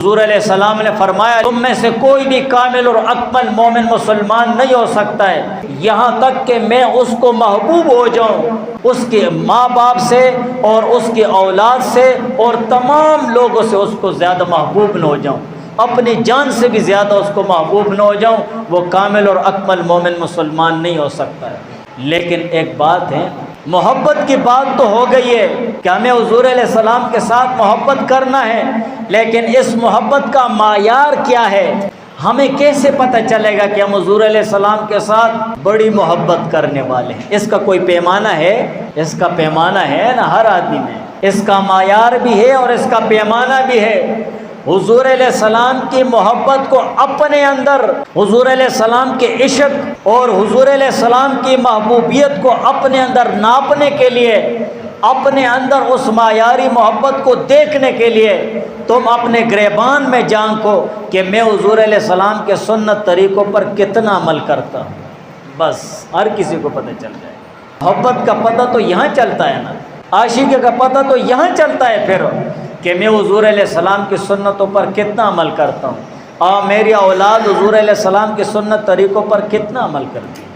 حضور علیہ السلام نے فرمایا تم میں سے کوئی بھی کامل اور اکمل مومن مسلمان نہیں ہو سکتا ہے یہاں تک کہ میں اس کو محبوب ہو جاؤں، اس کے ماں باپ سے اور اس کی اولاد سے اور تمام لوگوں سے اس کو زیادہ محبوب نہ ہو جاؤں، اپنی جان سے بھی زیادہ اس کو محبوب نہ ہو جاؤں، وہ کامل اور اکمل مومن مسلمان نہیں ہو سکتا ہے۔ لیکن ایک بات ہے، محبت کی بات تو ہو گئی ہے کہ ہمیں حضور علیہ السلام کے ساتھ محبت کرنا ہے، لیکن اس محبت کا معیار کیا ہے؟ ہمیں کیسے پتہ چلے گا کہ ہم حضور علیہ السلام کے ساتھ بڑی محبت کرنے والے ہیں؟ اس کا کوئی پیمانہ ہے؟ اس کا پیمانہ ہے نا ہر آدمی میں، اس کا معیار بھی ہے اور اس کا پیمانہ بھی ہے۔ حضور علیہ السلام کی محبت کو اپنے اندر، حضور علیہ السلام کے عشق اور حضور علیہ السلام کی محبوبیت کو اپنے اندر ناپنے کے لیے، اپنے اندر اس معیاری محبت کو دیکھنے کے لیے تم اپنے گریبان میں جانکو کہ میں حضور علیہ السلام کے سنت طریقوں پر کتنا عمل کرتا ہوں۔ بس ہر کسی کو پتہ چل جائے۔ محبت کا پتہ تو یہاں چلتا ہے نا، عاشقی کا پتہ تو یہاں چلتا ہے پھر کہ میں حضور علیہ السلام کی سنتوں پر کتنا عمل کرتا ہوں، اور میری اولاد حضور علیہ السلام کی سنت طریقوں پر کتنا عمل کرتی ہے۔